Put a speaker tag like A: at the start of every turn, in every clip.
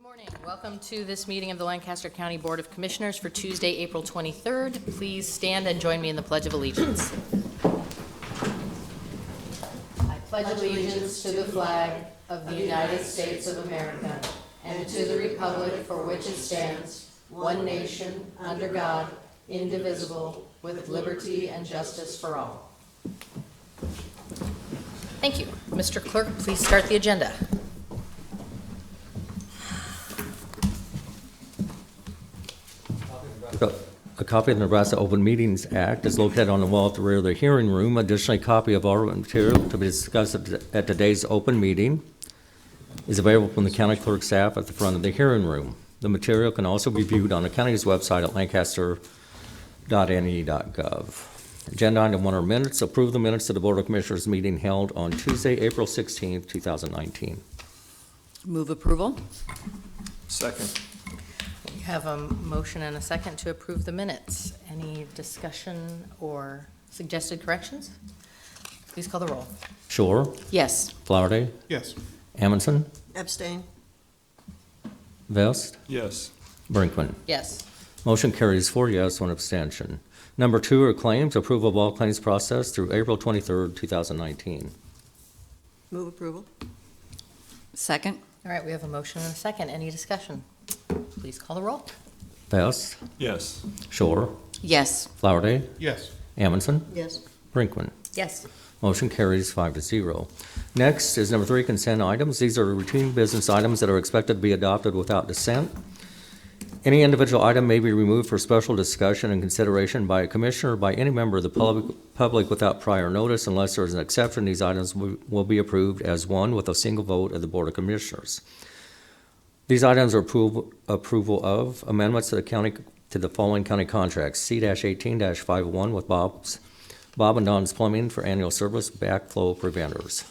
A: Good morning. Welcome to this meeting of the Lancaster County Board of Commissioners for Tuesday, April 23rd. Please stand and join me in the Pledge of Allegiance. I pledge allegiance to the flag of the United States of America and to the republic for which it stands, one nation, under God, indivisible, with liberty and justice for all. Thank you. Mr. Clerk, please start the agenda.
B: A copy of the Nebraska Open Meetings Act is located on the wall at the rear of the hearing room. Additionally, a copy of all material to be discussed at today's open meeting is available from the county clerk staff at the front of the hearing room. The material can also be viewed on the county's website at lancaster.ne.gov. Agenda item 1 are minutes. Approve the minutes of the Board of Commissioners meeting held on Tuesday, April 16th, 2019.
C: Move approval.
D: Second.
A: We have a motion and a second to approve the minutes. Any discussion or suggested corrections? Please call the roll.
B: Shore,
C: Yes.
B: Flowerday,
D: Yes.
B: Amundson,
C: Abstain.
B: Vest,
D: Yes.
B: Brinkman.
A: Yes.
B: Motion carries 4 yes, 1 abstention. Number 2 are claims. Approval of all claims processed through April 23rd, 2019.
C: Move approval. Second.
A: All right, we have a motion and a second. Any discussion? Please call the roll.
B: Vest,
D: Yes.
B: Shore,
C: Yes.
B: Flowerday,
D: Yes.
B: Amundson,
C: Yes.
B: Brinkman.
A: Yes.
B: Motion carries 5-0. Next is number 3, consent items. These are routine business items that are expected to be adopted without dissent. Any individual item may be removed for special discussion and consideration by a commissioner or by any member of the public without prior notice. Unless there is an exception, these items will be approved as one with a single vote of the Board of Commissioners. These items are approval of amendments to the following county contracts: C-18-501 with Bob and Don's Plumbing for annual service backflow preventers.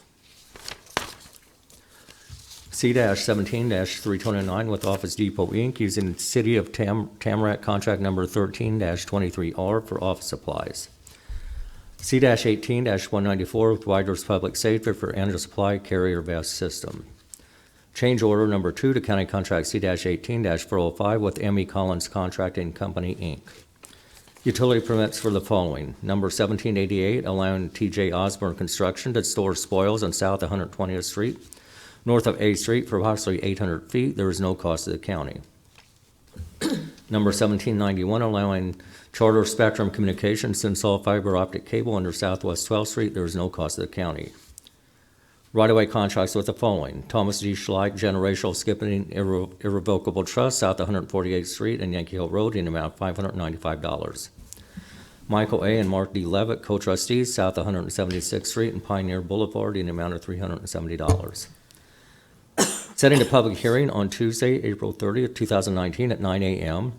B: C-17-329 with Office Depot Inc. using City of Tamarack contract number 13-23R for office supplies. C-18-194 with Widers Public Safety for annual supply carrier vest system. Change order number 2 to county contract C-18-405 with M.E. Collins Contracting Company, Inc. Utility permits for the following. Number 1788, allowing T.J. Osborne Construction to store spoils on South 120th Street, north of A Street for approximately 800 feet. There is no cost to the county. Number 1791, allowing Charter Spectrum Communications to install fiber optic cable under Southwest 12th Street. There is no cost to the county. Right-of-way contracts with the following: Thomas D. Schleich Generational Skipping Irrevocable Trust, South 148th Street and Yankee Hill Road, in the amount of $595. Michael A. and Mark D. Levitt, co-trustees, South 176th Street and Pioneer Boulevard, in the amount of $370. Setting a public hearing on Tuesday, April 30th, 2019 at 9 a.m.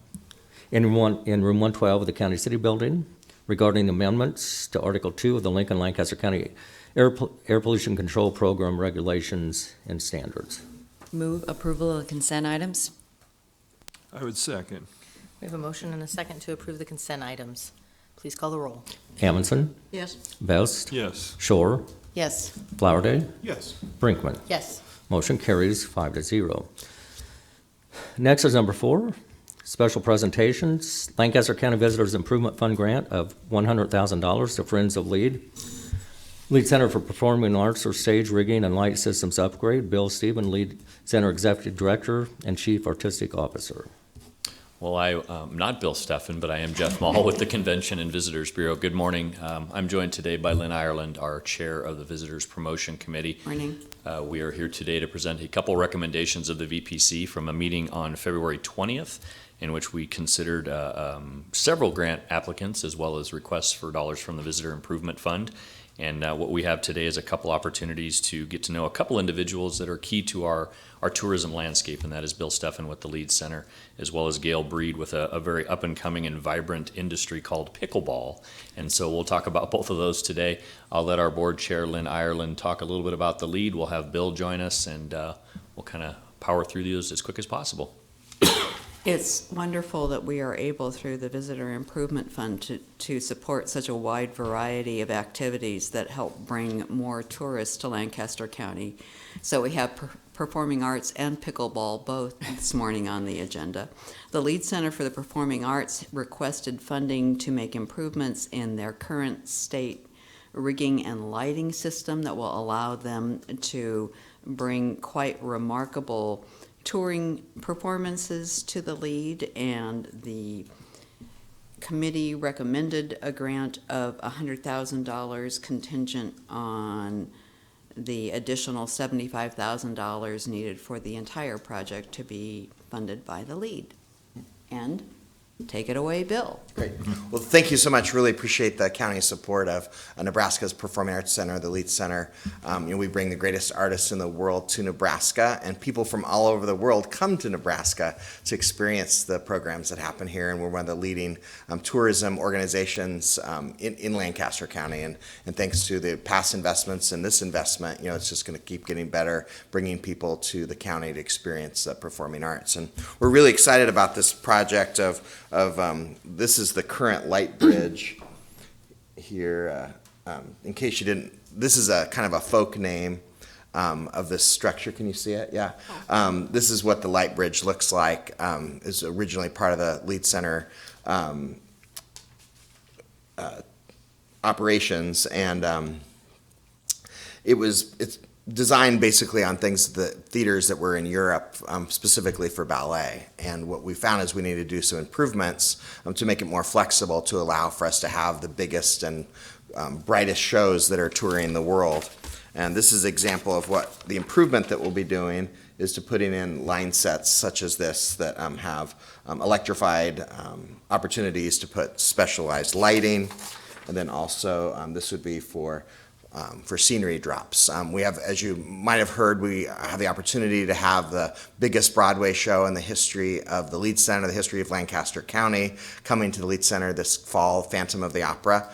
B: in room 112 of the County City Building regarding amendments to Article 2 of the Lincoln-Lancaster County Air Pollution Control Program regulations and standards.
C: Move approval of the consent items.
D: I would second.
A: We have a motion and a second to approve the consent items. Please call the roll.
B: Amundson,
C: Yes.
B: Vest,
D: Yes.
B: Shore,
A: Yes.
B: Flowerday,
D: Yes.
B: Brinkman.
A: Yes.
B: Motion carries 5-0. Next is number 4, special presentations. Lancaster County Visitors Improvement Fund grant of $100,000 to Friends of Lead Center for Performing Arts or Stage Rigging and Light Systems Upgrade. Bill Stephen, Lead Center Executive Director and Chief Artistic Officer.
E: Well, I'm not Bill Steffen, but I am Jeff Mall with the Convention and Visitors Bureau. Good morning. I'm joined today by Lynn Ireland, our chair of the Visitors Promotion Committee.
C: Morning.
E: We are here today to present a couple recommendations of the VPC from a meeting on February 20th, in which we considered several grant applicants as well as requests for dollars from the Visitor Improvement Fund. And what we have today is a couple opportunities to get to know a couple individuals that are key to our tourism landscape, and that is Bill Steffen with the Lead Center, as well as Gail Breed with a very up-and-coming and vibrant industry called pickleball. And so we'll talk about both of those today. I'll let our board chair, Lynn Ireland, talk a little bit about the lead. We'll have Bill join us, and we'll kind of power through these as quick as possible.
C: It's wonderful that we are able, through the Visitor Improvement Fund, to support such a wide variety of activities that help bring more tourists to Lancaster County. So we have performing arts and pickleball both this morning on the agenda. The Lead Center for the Performing Arts requested funding to make improvements in their current state rigging and lighting system that will allow them to bring quite remarkable touring performances to the lead, and the committee recommended a grant of $100,000 contingent on the additional $75,000 needed for the entire project to be funded by the lead. And take it away, Bill.
F: Great. Well, thank you so much. Really appreciate the county's support of Nebraska's Performing Arts Center, the Lead Center. We bring the greatest artists in the world to Nebraska, and people from all over the world come to Nebraska to experience the programs that happen here. And we're one of the leading tourism organizations in Lancaster County. And thanks to the past investments and this investment, it's just going to keep getting better, bringing people to the county to experience performing arts. And we're really excited about this project of this is the current light bridge here. In case you didn't, this is a kind of a folk name of this structure. Can you see it? Yeah. This is what the light bridge looks like. Is originally part of the Lead Center operations, and it's designed basically on the theaters that were in Europe, specifically for ballet. And what we found is we need to do some improvements to make it more flexible, to allow for us to have the biggest and brightest shows that are touring the world. And this is an example of what the improvement that we'll be doing is to putting in line sets such as this that have electrified opportunities to put specialized lighting. And then also this would be for scenery drops. We have, as you might have heard, we have the opportunity to have the biggest Broadway show in the history of the Lead Center, the history of Lancaster County, coming to the Lead Center this fall, Phantom of the Opera,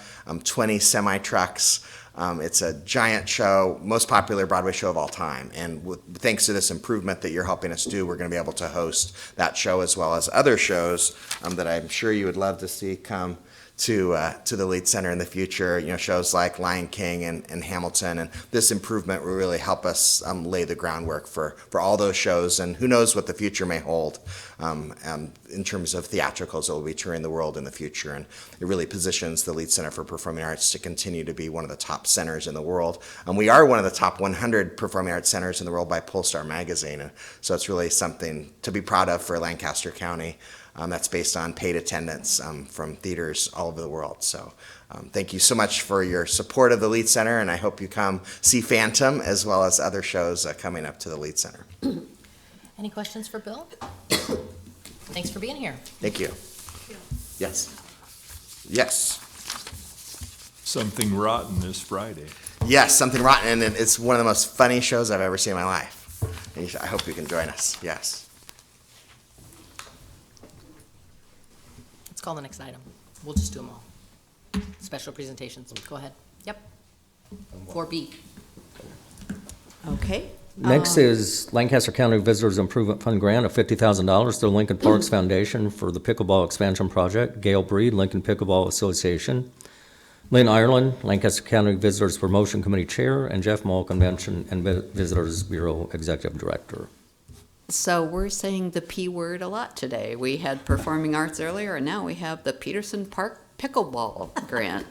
F: 20 semi-trucks. It's a giant show, most popular Broadway show of all time. And thanks to this improvement that you're helping us do, we're going to be able to host that show as well as other shows that I'm sure you would love to see come to the Lead Center in the future, shows like Lion King and Hamilton. And this improvement will really help us lay the groundwork for all those shows. And who knows what the future may hold in terms of theatricals that will be touring the world in the future. And it really positions the Lead Center for Performing Arts to continue to be one of the top centers in the world. And we are one of the top 100 performing arts centers in the world by Polestar magazine. And so it's really something to be proud of for Lancaster County. That's based on paid attendance from theaters all over the world. So thank you so much for your support of the Lead Center, and I hope you come see Phantom as well as other shows coming up to the Lead Center.
A: Any questions for Bill? Thanks for being here.
F: Thank you. Yes. Yes.
D: Something Rotten this Friday.
F: Yes, Something Rotten, and it's one of the most funny shows I've ever seen in my life. And I hope you can join us. Yes.
A: Let's call the next item. We'll just do them all. Special presentations. Go ahead. Yep. 4B.
C: Okay.
B: Next is Lancaster County Visitors Improvement Fund grant of $50,000 to Lincoln Parks Foundation for the Pickleball Expansion Project. Gail Breed, Lincoln Pickleball Association. Lynn Ireland, Lancaster County Visitors Promotion Committee Chair, and Jeff Mull, Convention and Visitors Bureau Executive Director.
C: So we're saying the P word a lot today. We had performing arts earlier, and now we have the Peterson Park Pickleball Grant.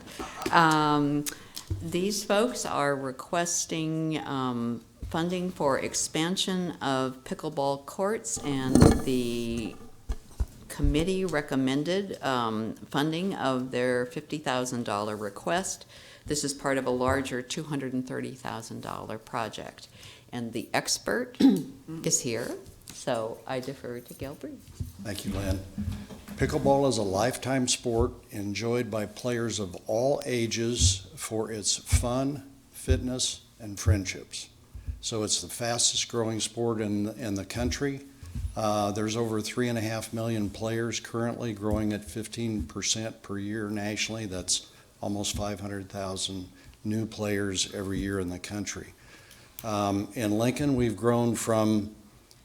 C: These folks are requesting funding for expansion of pickleball courts, and the committee recommended funding of their $50,000 request. This is part of a larger $230,000 project. And the expert is here, so I defer to Gail Breed.
G: Thank you, Lynn. Pickleball is a lifetime sport enjoyed by players of all ages for its fun, fitness, and friendships. So it's the fastest growing sport in the country. There's over 3.5 million players currently, growing at 15% per year nationally. That's almost 500,000 new players every year in the country. In Lincoln, we've grown from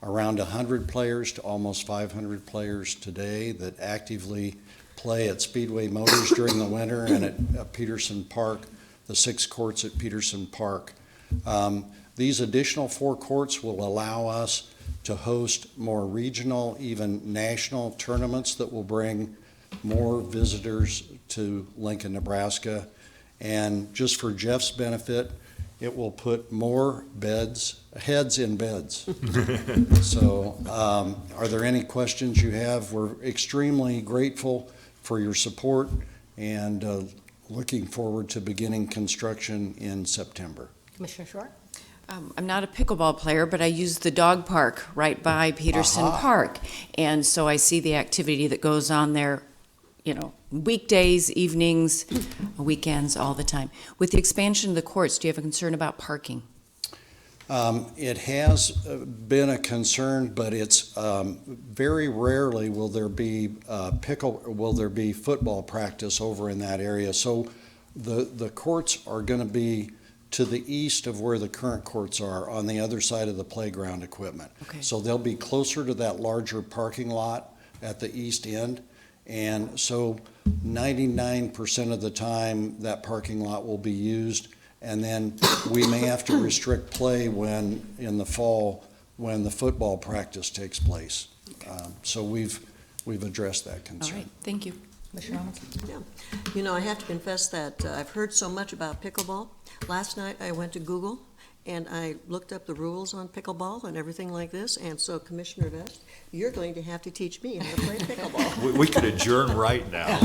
G: around 100 players to almost 500 players today that actively play at Speedway Motors during the winter and at Peterson Park, the 6 courts at Peterson Park. These additional 4 courts will allow us to host more regional, even national tournaments that will bring more visitors to Lincoln, Nebraska. And just for Jeff's benefit, it will put more heads in beds. So, are there any questions you have? We're extremely grateful for your support and looking forward to beginning construction in September.
A: Commissioner Short?
C: I'm not a pickleball player, but I use the dog park right by Peterson
G: Aha.
C: Park. And so I see the activity that goes on there, you know, weekdays, evenings, weekends, all the time. With the expansion of the courts, do you have a concern about parking?
G: It has been a concern, but it's very rarely will there be football practice over in that area. So the courts are going to be to the east of where the current courts are, on the other side of the playground equipment.
C: Okay.
G: So they'll be closer to that larger parking lot at the east end. And so 99% of the time that parking lot will be used. And then we may have to restrict play in the fall when the football practice takes place. So we've addressed that
C: All
G: concern.
C: right, thank you.
A: Commissioner Owens?
H: Yeah. You know, I have to confess that I've heard so much about pickleball. Last night, I went to Google, and I looked up the rules on pickleball and everything like this, and so Commissioner Vest, you're going to have to teach me how to play pickleball.
D: We could adjourn right now.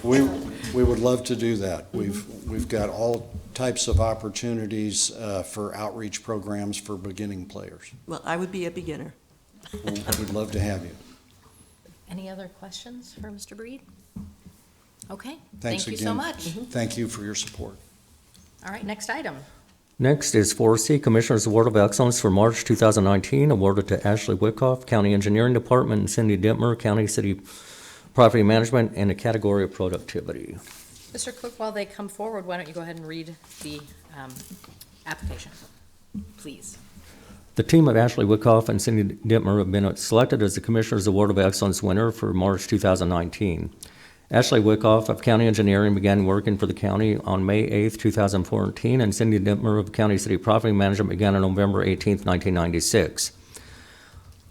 G: We would love to do that. We've got all types of opportunities for outreach programs for beginning players.
H: Well, I would be a beginner.
G: We'd love to have you.
A: Any other questions for Mr. Breed? Okay,
G: Thanks
A: thank you so
G: again.
A: much.
G: Thank you for your support.
A: All right, next item.
B: Next is 4C, Commissioner's Award of Excellence for March 2019, awarded to Ashley Wickoff, County Engineering Department, and Cindy Dittmer, County City Property Management, in the category of productivity.
A: Mr. Clerk, while they come forward, why don't you go ahead and read the application, please?
B: The team of Ashley Wickoff and Cindy Dittmer have been selected as the Commissioner's Award of Excellence winner for March 2019. Ashley Wickoff of County Engineering began working for the county on May 8, 2014, and Cindy Dittmer of County City Property Management began on November 18, 1996.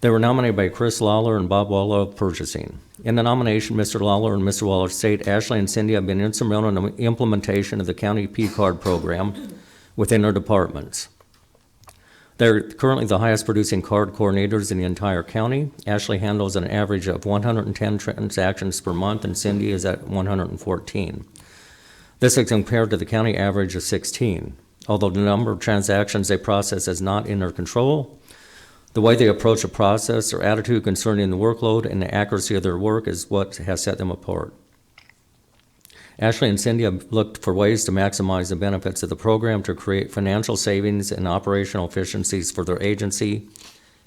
B: They were nominated by Chris Lawler and Bob Waller of Purchasing. In the nomination, Mr. Lawler and Mr. Waller state Ashley and Cindy have been instrumental in the implementation of the county P-card program within their departments. They're currently the highest producing card coordinators in the entire county. Ashley handles an average of 110 transactions per month, and Cindy is at 114. This is compared to the county average of 16. Although the number of transactions they process is not in their control, the way they approach a process, their attitude concerning the workload, and the accuracy of their work is what has set them apart. Ashley and Cindy have looked for ways to maximize the benefits of the program to create financial savings and operational efficiencies for their agency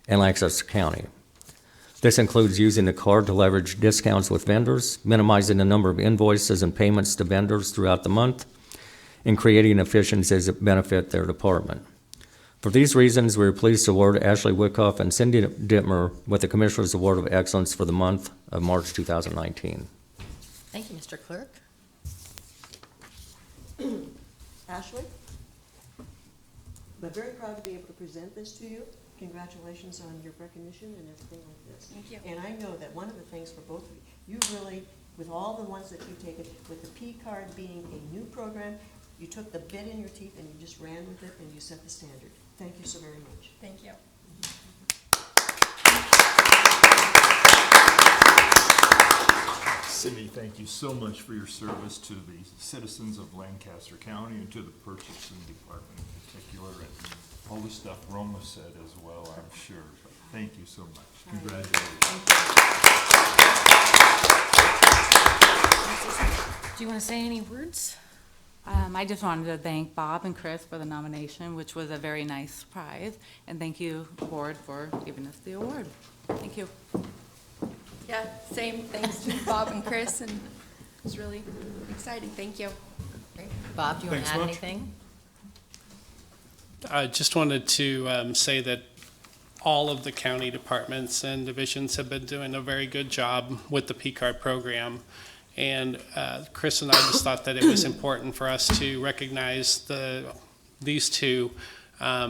B: and Lancaster County. This includes using the card to leverage discounts with vendors, minimizing the number of invoices and payments to vendors throughout the month, and creating efficiencies that benefit their department. For these reasons, we are pleased to award Ashley Wickoff and Cindy Dittmer with the Commissioner's Award of Excellence for the month of March 2019.
A: Thank you, Mr. Clerk.
H: Ashley? I'm very proud to be able to present this to you. Congratulations on your recognition and everything like this.
A: Thank you.
H: And I know that one of the things for both of you, you really, with all the ones that you've taken, with the P card being a new program, you took the bit in your teeth and you just ran with it and you set the standard. Thank you so very much.
A: Thank you.
D: Cindy, thank you so much for your service to the citizens of Lancaster County and to the purchasing department in particular, and all the stuff Roma said as well, I'm sure. But thank you so much. Congratulations.
A: Do you want to say any words?
I: I just wanted to thank Bob and Chris for the nomination, which was a very nice prize, and thank you, board, for giving us the award. Thank you.
J: Yeah, same. Thanks to Bob and Chris, and it was really exciting. Thank you.
A: Great. Bob, do you want to add anything?
K: I just wanted to say that all of the county departments and divisions have been doing a very good job with the P-card program. And Chris and I just thought that it was important for us to recognize these two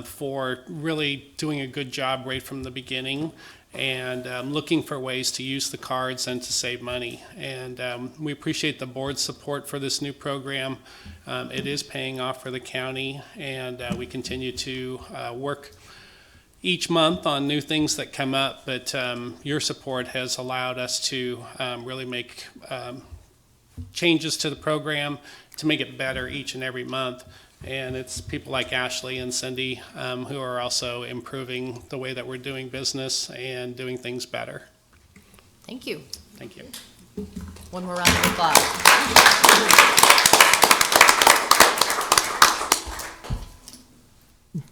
K: for really doing a good job right from the beginning, and looking for ways to use the cards and to save money. And we appreciate the board's support for this new program. It is paying off for the county, and we continue to work each month on new things that come up, but your support has allowed us to really make changes to the program to make it better each and every month. And it's people like Ashley and Cindy who are also improving the way that we're doing business and doing things better.
A: Thank you.
K: Thank you.
A: One more round of applause.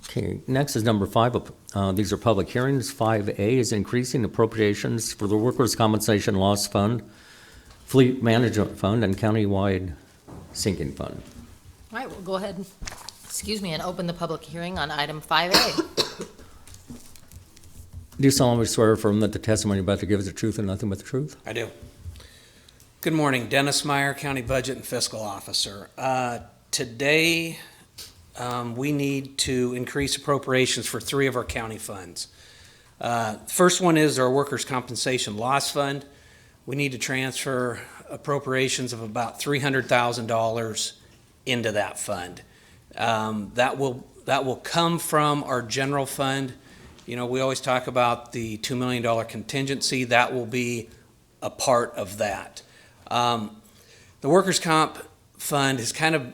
B: Okay, next is number 5. These are public hearings. 5A is increasing appropriations for the Workers' Compensation Loss Fund, Fleet Management Fund, and Countywide Sinking Fund.
A: All right, we'll go ahead and open the public hearing on item 5A.
B: Do you solemnly swear or affirm that the testimony you're about to give is the truth and nothing but the truth?
L: I do. Good morning, Dennis Meyer, County Budget and Fiscal Officer. Today, we need to increase appropriations for 3 of our county funds. First one is our Workers' Compensation Loss Fund. We need to transfer appropriations of about $300,000 into that fund. That will come from our general fund. You know, we always talk about the $2 million contingency. That will be a part of that. The workers' comp fund is kind of,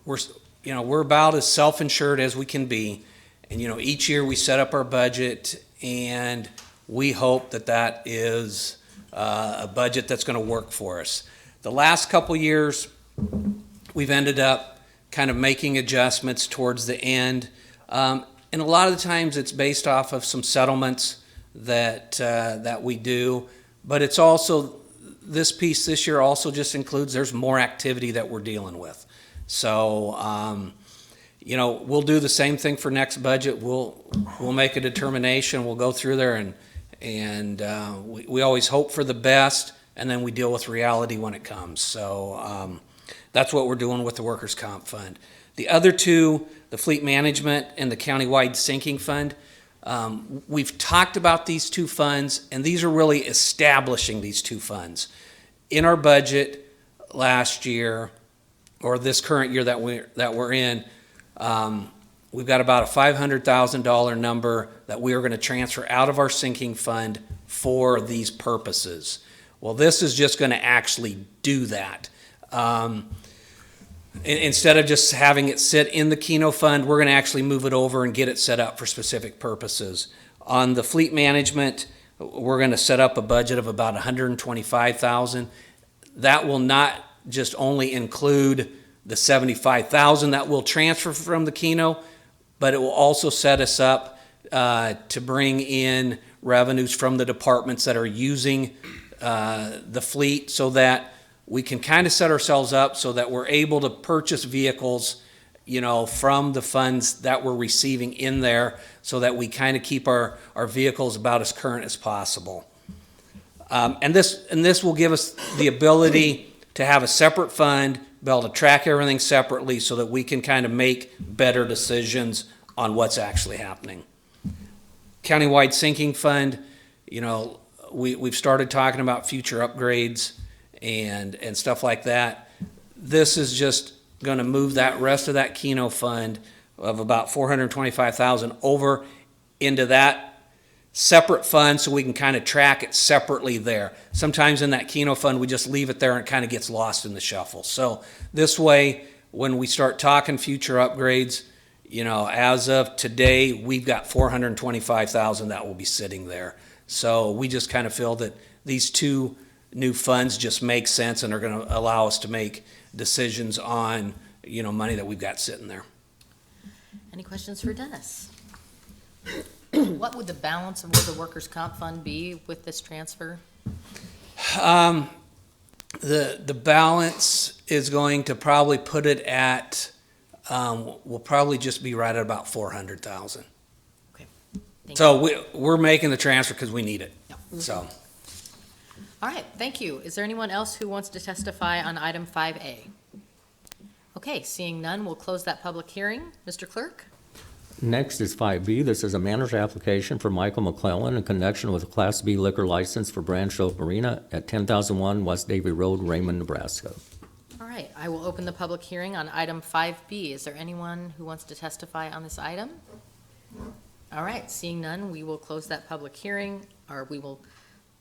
L: we're about as self-insured as we can be. And, each year we set up our budget and we hope that that is a budget that's going to work for us. The last couple years, we've ended up kind of making adjustments towards the end. And a lot of the times it's based off of some settlements that we do. But it's also, this piece this year also just includes, there's more activity that we're dealing with. So, we'll do the same thing for next budget. We'll make a determination. We'll go through there and we always hope for the best, and then we deal with reality when it comes. So that's what we're doing with the Workers' Comp Fund. The other two, the Fleet Management and the Countywide Sinking Fund, we've talked about these two funds, and these are really establishing these two funds. In our budget last year, or this current year that we're in, we've got about a $500,000 number that we are going to transfer out of our sinking fund for these purposes. Well, this is just going to actually do that. Instead of just having it sit in the Keno fund, we're going to actually move it over and get it set up for specific purposes. On the fleet management, we're going to set up a budget of about $125,000. That will not just only include the $75,000 that we'll transfer from the Keno, but it will also set us up to bring in revenues from the departments that are using the fleet, so that we can kind of set ourselves up so that we're able to purchase vehicles, from the funds that we're receiving in there, so that we kind of keep our vehicles about as current as possible. And this will give us the ability to have a separate fund, be able to track everything separately, so that we can kind of make better decisions on what's actually happening. Countywide Sinking Fund, we've started talking about future upgrades and stuff like that. This is just going to move that rest of that Keno fund of about $425,000 over into that separate fund, so we can kind of track it separately there. Sometimes in that Keno fund, we just leave it there and it kind of gets lost in the shuffle. So this way, when we start talking future upgrades, as of today, we've got $425,000 that will be sitting there. So we just kind of feel that these two new funds just make sense and are going to allow us to make decisions on, money that we've got sitting there.
A: Any questions for Dennis? What would the balance of the workers' comp fund be with this transfer?
L: The balance is going to probably put it at, will probably just be right at about $400,000.
A: Okay.
L: So we're making the transfer because we need it. So,
A: All right, thank you. Is there anyone else who wants to testify on item 5A? Okay, seeing none, we'll close that public hearing. Mr. Clerk?
B: Next is 5B. This is a manager application for Michael McClellan in connection with a Class B liquor license for Branch Oak Marina at 10,001 West Davie Road, Raymond, Nebraska.
A: All right, I will open the public hearing on item 5B. Is there anyone who wants to testify on this item? All right, seeing none, we will close that public hearing, or we will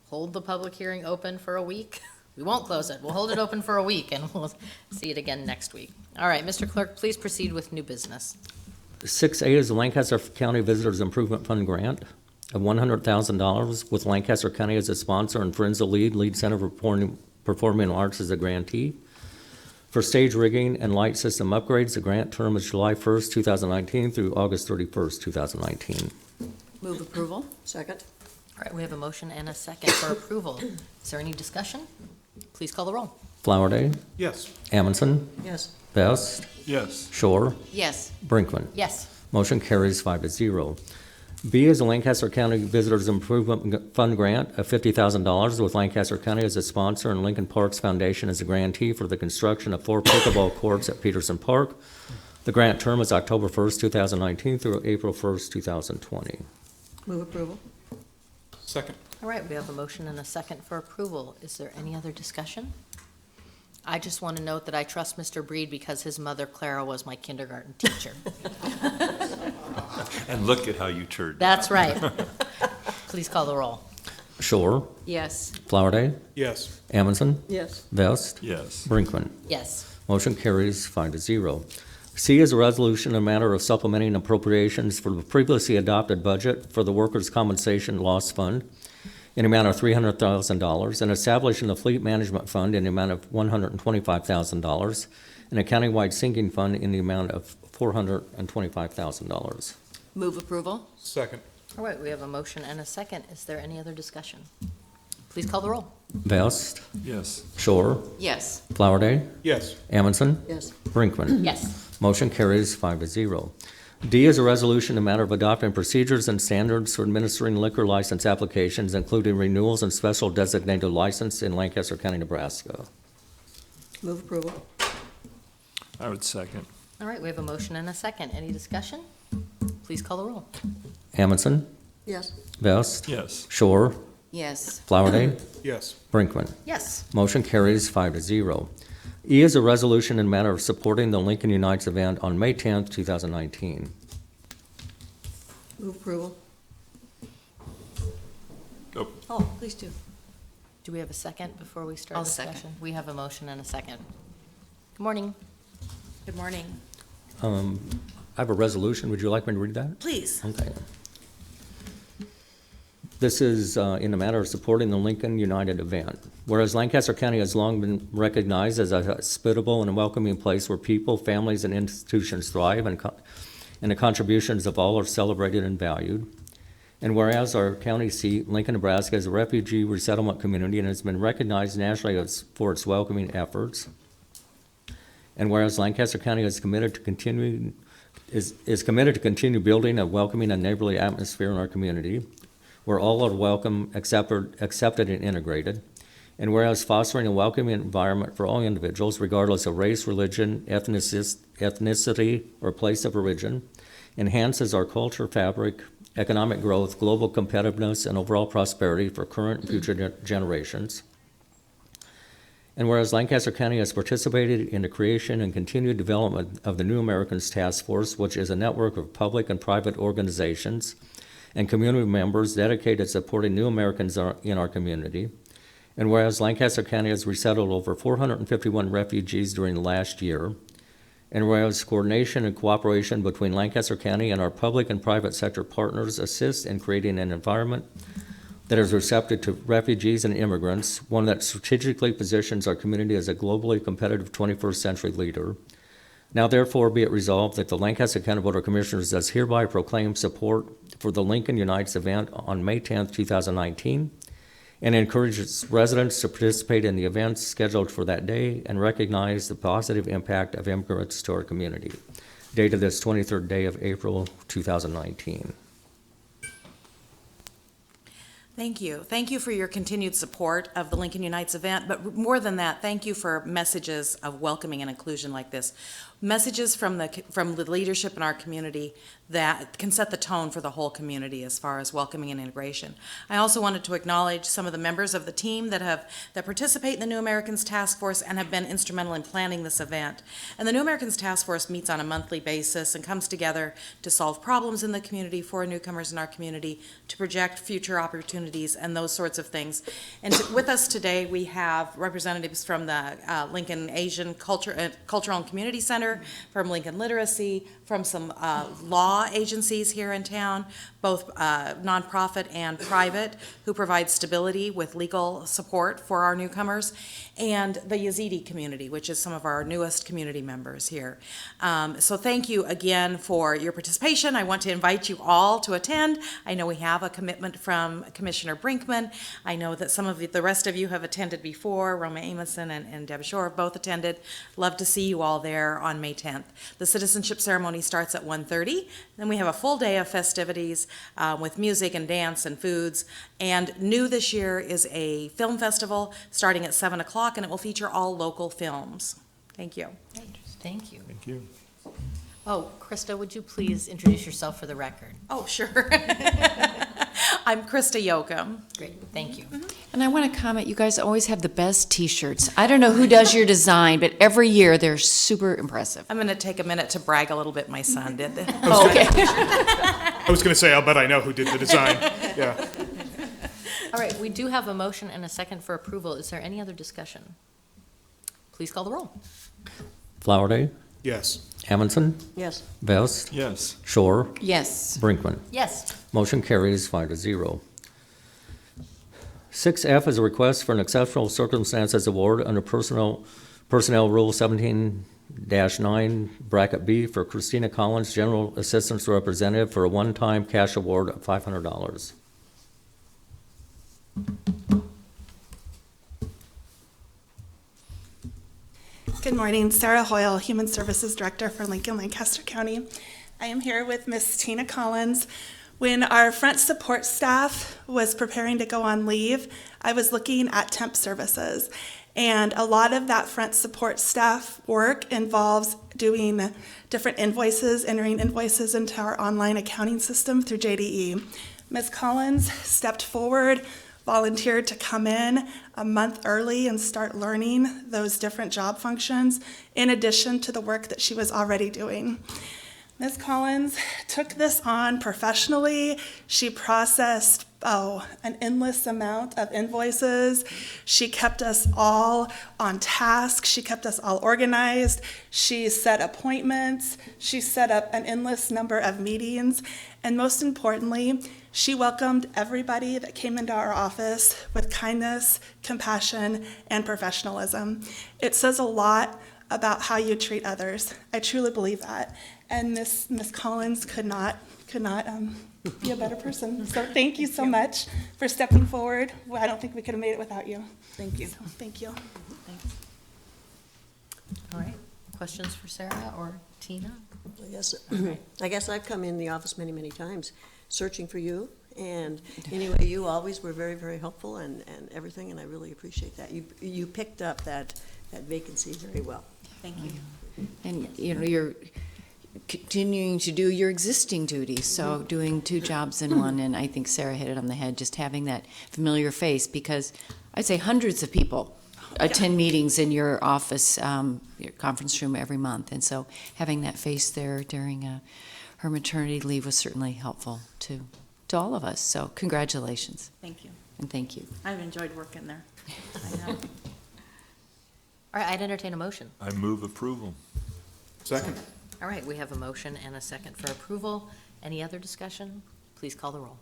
A: hold the public hearing open for a week. We won't close it. We'll hold it open for a week, and we'll see it again next week. All right, Mr. Clerk, please proceed with new business.
B: 6A is the Lancaster County Visitors Improvement Fund grant of $100,000 with Lancaster County as a sponsor and Friends of Lead Center for Performing Arts as a grantee. For stage rigging and light system upgrades, the grant term is July 1st, 2019 through August 31st, 2019.
H: Move approval. Second.
A: All right, we have a motion and a second for approval. Is there any discussion? Please call the roll.
B: Flowerday,
D: Yes.
B: Amundson,
H: Yes.
B: Best,
D: Yes.
B: Shore,
A: Yes.
B: Brinkman.
A: Yes.
B: Motion carries 5-0. B is the Lancaster County Visitors Improvement Fund grant of $50,000 with Lancaster County as a sponsor and Lincoln Parks Foundation as a grantee for the construction of 4 pickleball courts at Peterson Park. The grant term is October 1st, 2019 through April 1st, 2020.
H: Move approval.
D: Second.
A: All right, we have a motion and a second for approval. Is there any other discussion? I just want to note that I trust Mr. Breed because his mother, Clara, was my kindergarten teacher.
D: And look at how you turned out.
A: That's right. Please call the roll.
B: Shore,
A: Yes.
B: Flowerday,
D: Yes.
B: Amundson,
H: Yes.
B: Vest,
D: Yes.
B: Brinkman.
A: Yes.
B: Motion carries 5-0. C is a resolution in a matter of supplementing appropriations for the previously adopted budget for the Workers' Compensation Loss Fund in the amount of $300,000 and establishing the Fleet Management Fund in the amount of $125,000 and a countywide sinking fund in the amount of $425,000.
H: Move approval.
D: Second.
A: All right, we have a motion and a second. Is there any other discussion? Please call the roll.
B: Vest,
D: Yes.
B: Shore,
A: Yes.
B: Flowerday,
D: Yes.
B: Amundson,
H: Yes.
B: Brinkman.
A: Yes.
B: Motion carries 5-0. D is a resolution in matter of adopting procedures and standards for administering liquor license applications, including renewals and special designated license in Lancaster County, Nebraska.
H: Move approval.
D: I would second.
A: All right, we have a motion and a second. Any discussion? Please call the roll.
B: Amundson,
H: Yes.
B: Vest,
D: Yes.
B: Shore,
A: Yes.
B: Flowerday,
D: Yes.
B: Brinkman.
A: Yes.
B: Motion carries 5-0. E is a resolution in matter of supporting the Lincoln Unites event on May 10th, 2019.
H: Move approval.
D: Go.
H: Oh, please do.
A: Do we have a second before we start
I: I'll
A: discussion?
I: second.
A: We have a motion and a second. Good morning.
I: Good morning.
B: I have a resolution. Would you like me to read that?
I: Please.
B: Okay. This is in the matter of supporting the Lincoln United event. Whereas Lancaster County has long been recognized as a hospitable and welcoming place where people, families, and institutions thrive, and the contributions of all are celebrated and valued. And whereas our county seat, Lincoln, Nebraska, is a refugee resettlement community and has been recognized nationally for its welcoming efforts. And whereas Lancaster County is committed to continue building a welcoming and neighborly atmosphere in our community, where all are welcome, accepted, and integrated. And whereas fostering a welcoming environment for all individuals, regardless of race, religion, ethnicity, or place of origin, enhances our culture fabric, economic growth, global competitiveness, and overall prosperity for current and future generations. And whereas Lancaster County has participated in the creation and continued development of the New Americans Task Force, which is a network of public and private organizations and community members dedicated to supporting new Americans in our community. And whereas Lancaster County has resettled over 451 refugees during the last year, and whereas coordination and cooperation between Lancaster County and our public and private sector partners assist in creating an environment that is receptive to refugees and immigrants, one that strategically positions our community as a globally competitive 21st century leader. Now therefore be it resolved that the Lancaster County Board of Commissioners does hereby proclaim support for the Lincoln Unites event on May 10th, 2019, and encourages residents to participate in the events scheduled for that day and recognize the positive impact of immigrants to our community. Dated this 23rd day of April, 2019.
M: Thank you. Thank you for your continued support of the Lincoln Unites event, but more than that, thank you for messages of welcoming and inclusion like this. Messages from the leadership in our community that can set the tone for the whole community as far as welcoming and integration. I also wanted to acknowledge some of the members of the team that participate in the New Americans Task Force and have been instrumental in planning this event. And the New Americans Task Force meets on a monthly basis and comes together to solve problems in the community for newcomers in our community, to project future opportunities and those sorts of things. And with us today, we have representatives from the Lincoln Asian Cultural and Community Center, from Lincoln Literacy, from some law agencies here in town, both nonprofit and private, who provide stability with legal support for our newcomers, and the Yazidi community, which is some of our newest community members here. So thank you again for your participation. I want to invite you all to attend. I know we have a commitment from Commissioner Brinkman. I know that some of the rest of you have attended before. Roma Amison and Deb Shore have both attended. Love to see you all there on May 10th. The citizenship ceremony starts at 1:30. Then we have a full day of festivities with music and dance and foods. And new this year is a film festival starting at 7 o'clock, and it will feature all local films. Thank you.
A: Thank you.
D: Thank you.
A: Oh, Krista, would you please introduce yourself for the record?
M: Oh, sure. I'm Krista Yoakum.
A: Great, thank you.
N: And I want to comment, you guys always have the best T-shirts. I don't know who does your design, but every year they're super impressive.
M: I'm going to take a minute to brag a little bit. My son did this.
N: Oh, okay.
O: I was going to say, I'll bet I know who did the design. Yeah.
A: All right, we do have a motion and a second for approval. Is there any other discussion? Please call the roll.
B: Flowerday,
O: Yes.
B: Amundson,
H: Yes.
B: Vest,
D: Yes.
B: Shore,
N: Yes.
B: Brinkman.
A: Yes.
B: Motion carries 5-0. 6F is a request for an exceptional circumstances award under Personnel Rule 17-9, bracket B, for Christina Collins, General Assistance Representative, for a one-time cash award of $500.
P: Good morning, Sarah Hoyle, Human Services Director for Lincoln, Lancaster County. I am here with Miss Tina Collins. When our front support staff was preparing to go on leave, I was looking at temp services. And a lot of that front support staff work involves doing different invoices, entering invoices into our online accounting system through JDE. Ms. Collins stepped forward, volunteered to come in a month early and start learning those different job functions in addition to the work that she was already doing. Ms. Collins took this on professionally. She processed, an endless amount of invoices. She kept us all on task. She kept us all organized. She set appointments. She set up an endless number of meetings. And most importantly, she welcomed everybody that came into our office with kindness, compassion, and professionalism. It says a lot about how you treat others. I truly believe that. And Miss Collins could not be a better person. So thank you so much for stepping forward. Well, I don't think we could have made it without you.
M: Thank you.
P: So, thank you.
A: Thanks. All right, questions for Sarah or Tina?
H: I guess I've come in the office many, many times searching for you. And anyway, you always were very, very helpful and everything, and I really appreciate that. You picked up that vacancy very well.
M: Thank you.
N: And, you're continuing to do your existing duties, so doing two jobs in one, and I think Sarah hit it on the head, just having that familiar face, because I'd say hundreds of people attend meetings in your office, your conference room every month, and so having that face there during her maternity leave was certainly helpful to all of us, so congratulations.
M: Thank you.
N: And thank you.
M: I've enjoyed working there.
A: I know. All right, I'd entertain a motion.
D: I move approval.
O: Second.
A: All right, we have a motion and a second for approval. Any other discussion? Please call the roll.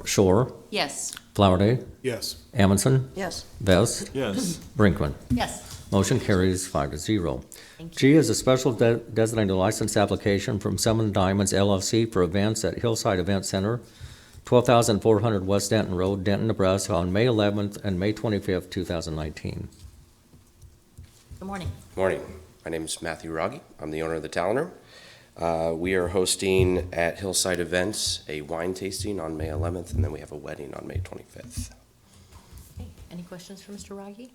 B: Shore,
N: Yes.
B: Flowerday,
O: Yes.
B: Amundson,
H: Yes.
B: Vest,
D: Yes.
B: Brinkman.
A: Yes.
B: Motion carries 5-0.
A: Thank you.
B: G is a special designated license application from Summon Diamonds LLC for events at Hillside Event Center, 12,400 West Denton Road, Denton, Nebraska, on May 11th and May 25th, 2019.
A: Good morning.
Q: Morning. My name is Matthew Rogge. I'm the owner of the Talon Room. We are hosting at Hillside Events a wine tasting on May 11th, and then we have a wedding on May 25th.
A: Okay, any questions for Mr. Raggi?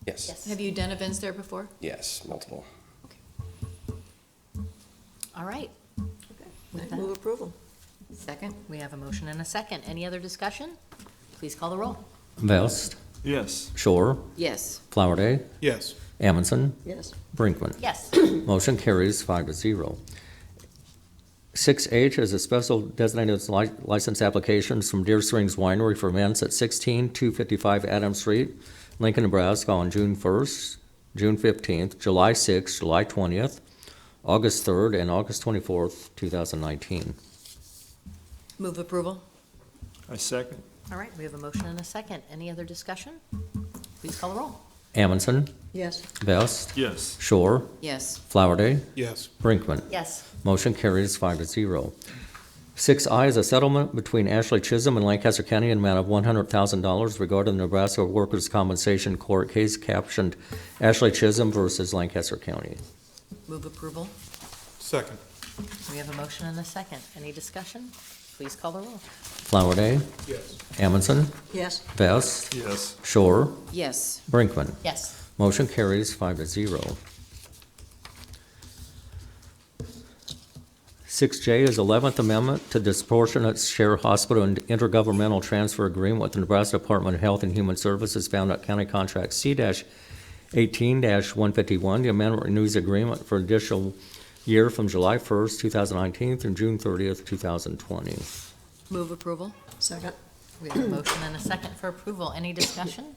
Q: Yes.
N: Have you done events there before?
Q: Yes, multiple.
A: All right. With
H: I
A: that,
H: move approval.
N: Second?
A: we have a motion and a second. Any other discussion? Please call the roll.
B: Vest,
D: Yes.
B: Shore,
N: Yes.
B: Flowerday,
O: Yes.
B: Amundson,
H: Yes.
B: Brinkman.
A: Yes.
B: Motion carries 5-0. 6H is a special designated license applications from Deer Springs Winery for events at 16255 Adams Street, Lincoln, Nebraska on June 1st, June 15th, July 6th, July 20th, August 3rd, and August 24th, 2019.
N: Move approval?
D: I second.
A: All right, we have a motion and a second. Any other discussion? Please call the roll.
B: Amundson,
H: Yes.
B: Vest,
D: Yes.
B: Shore,
N: Yes.
B: Flowerday,
O: Yes.
B: Brinkman.
A: Yes.
B: Motion carries 5-0. 6I is a settlement between Ashley Chisholm and Lancaster County in an amount of $100,000 regarding the Nebraska Workers' Compensation Court case captioned Ashley Chisholm versus Lancaster County.
N: Move approval?
O: Second.
A: We have a motion and a second. Any discussion? Please call the roll.
B: Flowerday,
O: Yes.
B: Amundson,
H: Yes.
B: Vest,
D: Yes.
B: Shore,
N: Yes.
B: Brinkman.
A: Yes.
B: Motion carries 5-0. 6J is 11th Amendment to Disproportionate Share Hospital and Intergovernmental Transfer Agreement with the Nebraska Department of Health and Human Services found at County Contract C-18-151. The amendment renews the agreement for an additional year from July 1st, 2019 through June 30th, 2020.
N: Move approval?
H: Second.
A: We have a motion and a second for approval. Any discussion?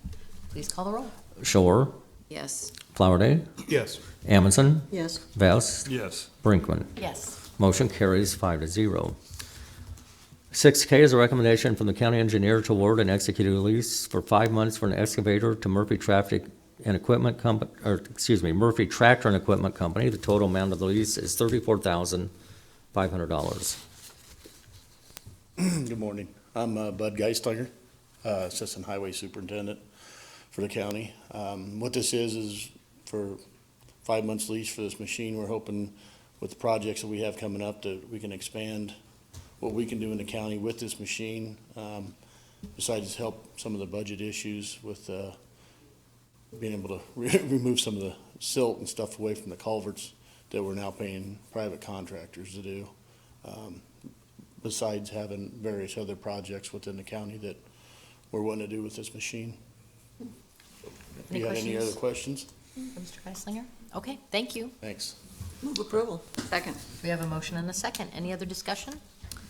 A: Please call the roll.
B: Shore,
N: Yes.
B: Flowerday,
O: Yes.
B: Amundson,
H: Yes.
B: Vest,
D: Yes.
B: Brinkman.
A: Yes.
B: Motion carries 5-0. 6K is a recommendation from the county engineer to award an executed lease for 5 months for an excavator to Murphy Tractor and Equipment Company. The total amount of the lease is $34,500.
R: Good morning. I'm Bud Geistlinger, Assistant Highway Superintendent for the county. What this is for 5 months lease for this machine. We're hoping with the projects that we have coming up that we can expand what we can do in the county with this machine. Besides help some of the budget issues with being able to remove some of the silt and stuff away from the culverts that we're now paying private contractors to do. Besides having various other projects within the county that we're wanting to do with this machine.
A: Any
R: You got any
A: questions?
R: other questions?
A: For Mr. Geislinger? Okay, thank you.
R: Thanks.
H: Move approval.
N: Second?
A: We have a motion and a second. Any other discussion?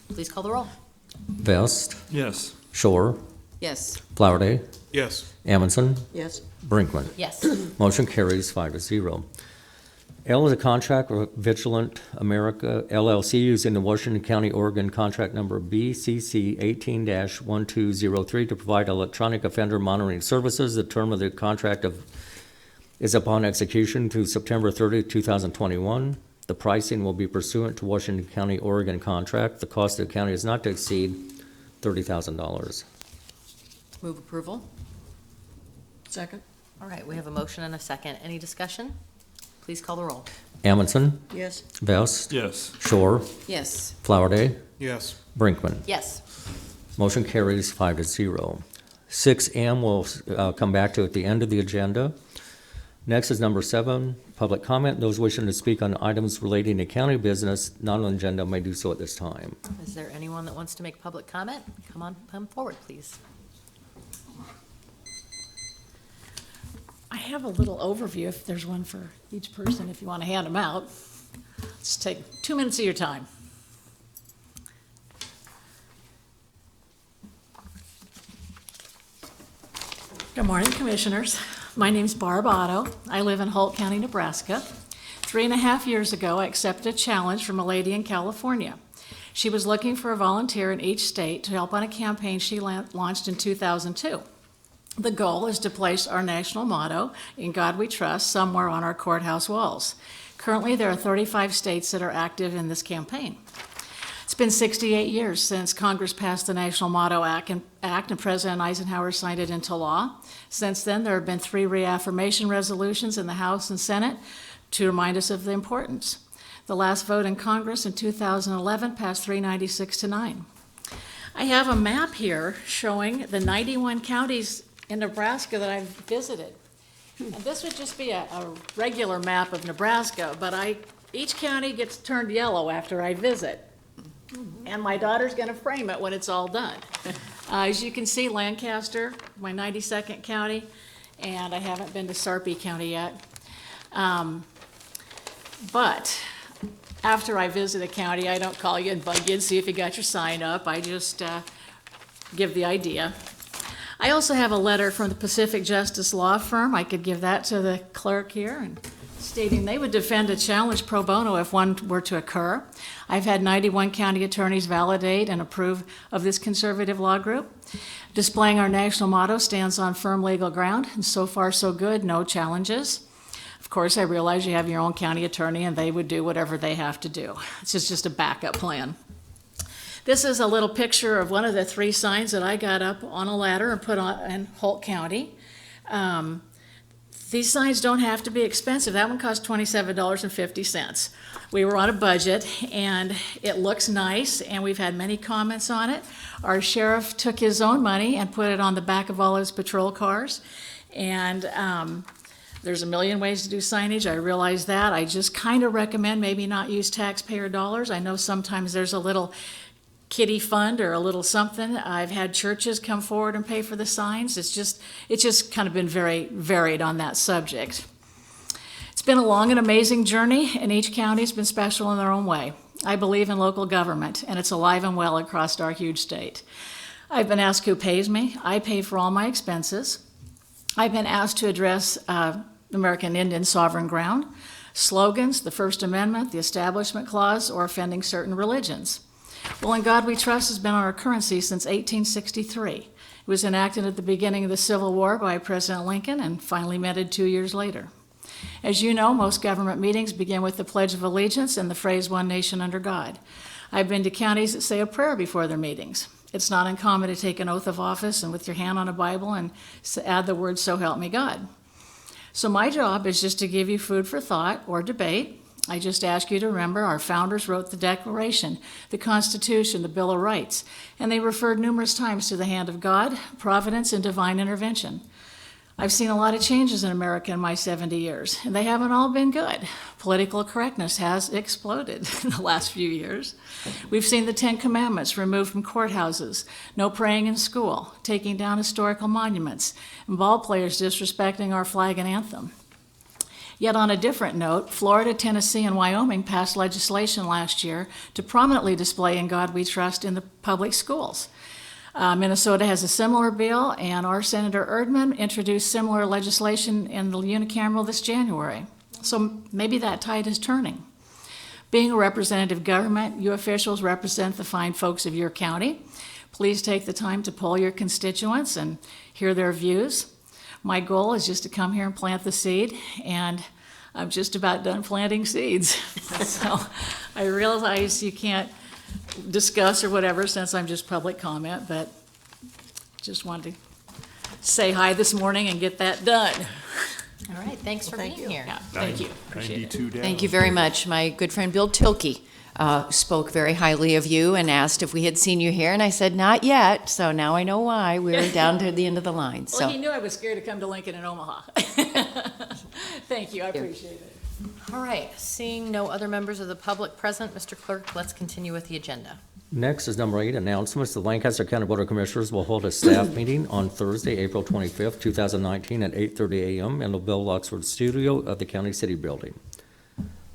A: Please call the roll.
B: Vest,
D: Yes.
B: Shore,
N: Yes.
B: Flowerday,
O: Yes.
B: Amundson,
H: Yes.
B: Brinkman.
A: Yes.
B: Motion carries 5-0. L is a contract with Vigilant America LLC using the Washington County, Oregon contract number BCC 18-1203 to provide electronic offender monitoring services. The term of the contract is upon execution through September 30, 2021. The pricing will be pursuant to Washington County, Oregon contract. The cost of the county is not to exceed $30,000.
N: Move approval?
H: Second.
A: All right, we have a motion and a second. Any discussion? Please call the roll.
B: Amundson,
H: Yes.
B: Vest,
D: Yes.
B: Shore,
N: Yes.
B: Flowerday,
O: Yes.
B: Brinkman.
A: Yes.
B: Motion carries 5-0. 6M will come back to at the end of the agenda. Next is number 7, public comment. Those wishing to speak on items relating to county business not on the agenda may do so at this time.
A: Is there anyone that wants to make public comment? Come forward, please.
S: I have a little overview, if there's one for each person, if you want to hand them out. Let's take 2 minutes of your time. Good morning, Commissioners. My name's Barb Otto. I live in Holt County, Nebraska. 3.5 years ago, I accepted a challenge from a lady in California. She was looking for a volunteer in each state to help on a campaign she launched in 2002. The goal is to place our national motto, "In God We Trust," somewhere on our courthouse walls. Currently, there are 35 states that are active in this campaign. It's been 68 years since Congress passed the National Motto Act, and President Eisenhower signed it into law. Since then, there have been 3 reaffirmation resolutions in the House and Senate to remind us of the importance. The last vote in Congress in 2011 passed 396 to 9. I have a map here showing the 91 counties in Nebraska that I've visited. And this would just be a regular map of Nebraska, but each county gets turned yellow after I visit. And my daughter's gonna frame it when it's all done. As you can see, Lancaster, my 92nd county, and I haven't been to Sarpy County yet. But after I visit a county, I don't call you and bug you and see if you got your sign up. I just give the idea. I also have a letter from the Pacific Justice Law Firm. I could give that to the clerk here, and stating they would defend a challenge pro bono if one were to occur. I've had 91 county attorneys validate and approve of this conservative law group. Displaying our national motto, stands on firm legal ground, and so far so good, no challenges. Of course, I realize you have your own county attorney and they would do whatever they have to do. It's just a backup plan. This is a little picture of one of the 3 signs that I got up on a ladder and put on in Holt County. These signs don't have to be expensive. That one cost $27.50. We were on a budget and it looks nice and we've had many comments on it. Our sheriff took his own money and put it on the back of all his patrol cars. And there's a million ways to do signage. I realize that. I just kind of recommend maybe not use taxpayer dollars. I know sometimes there's a little kiddie fund or a little something. I've had churches come forward and pay for the signs. It's just kind of been very varied on that subject. It's been a long and amazing journey, and each county's been special in their own way. I believe in local government, and it's alive and well across our huge state. I've been asked who pays me. I pay for all my expenses. I've been asked to address American Indian sovereign ground, slogans, the First Amendment, the Establishment Clause, or offending certain religions. Well, In God We Trust has been our currency since 1863. It was enacted at the beginning of the Civil War by President Lincoln and finally amended 2 years later. As you know, most government meetings begin with the Pledge of Allegiance and the phrase, "One nation under God." I've been to counties that say a prayer before their meetings. It's not uncommon to take an oath of office and with your hand on a Bible and add the words, "So help me God." So my job is just to give you food for thought or debate. I just ask you to remember our founders wrote the Declaration, the Constitution, the Bill of Rights, and they referred numerous times to the hand of God, providence, and divine intervention. I've seen a lot of changes in America in my 70 years, and they haven't all been good. Political correctness has exploded in the last few years. We've seen the 10 Commandments removed from courthouses, no praying in school, taking down historical monuments, and ball players disrespecting our flag and anthem. Yet on a different note, Florida, Tennessee, and Wyoming passed legislation last year to prominently display In God We Trust in the public schools. Minnesota has a similar bill, and our Senator Erdman introduced similar legislation in the unicameral this January. So maybe that tide is turning. Being a representative government, you officials represent the fine folks of your county. Please take the time to poll your constituents and hear their views. My goal is just to come here and plant the seed, and I'm just about done planting seeds. So I realize you can't discuss or whatever since I'm just public comment, but just wanted to say hi this morning and get that done.
A: All right, thanks for being here.
S: Yeah, thank you. Appreciate it.
D: 92 down.
N: Thank you very much. My good friend Bill Tilkey spoke very highly of you and asked if we had seen you here, and I said, not yet, so now I know why. We're down to the end of the line.
S: Well, he knew I was scared to come to Lincoln and Omaha. Thank you, I appreciate it.
A: All right, seeing no other members of the public present, Mr. Clerk, let's continue with the agenda.
B: Next is number 8, announcements. The Lancaster County Board of Commissioners will hold a staff meeting on Thursday, April 25th, 2019 at 8:30 a.m. in the Bill Luxford Studio of the County City Building.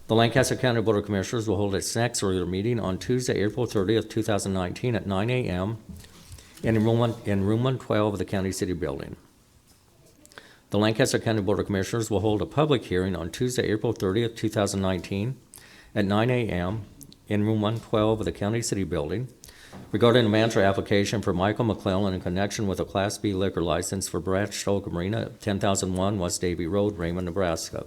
B: The Lancaster County Board of Commissioners will hold its next regular meeting on Tuesday, April 30th, 2019 at 9 a.m. in room 112 of the County City Building. The Lancaster County Board of Commissioners will hold a public hearing on Tuesday, April 30th, 2019 at 9 a.m. in room 112 of the County City Building regarding a manager application for Michael McClellan in connection with a Class B liquor license for Bratchtoga Marina at 10,001 West Davie Road, Raymond, Nebraska.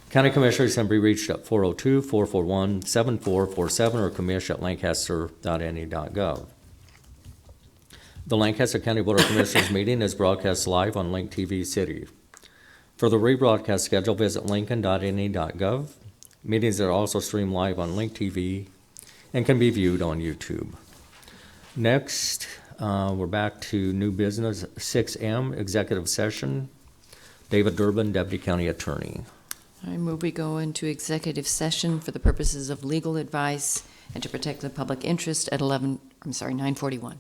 B: County Commissioners can be reached at 402-441-7447 or commish@lancaster.ne.gov. The Lancaster County Board of Commissioners meeting is broadcast live on Link TV City. For the rebroadcast schedule, visit lincoln.ne.gov. Meetings are also streamed live on Link TV and can be viewed on YouTube. Next, we're back to new business, 6M, executive session. David Durbin, Deputy County Attorney.
N: I move we go into executive session for the purposes of legal advice and to protect the public interest at 9:41.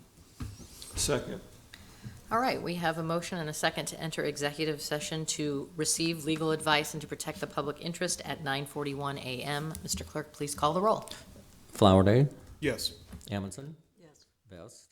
D: Second.
A: All right, we have a motion and a second to enter executive session to receive legal advice and to protect the public interest at 9:41 a.m. Mr. Clerk, please call the roll.
B: Flowerday,
O: Yes.
B: Amundson,
H: Yes.
B: Vest,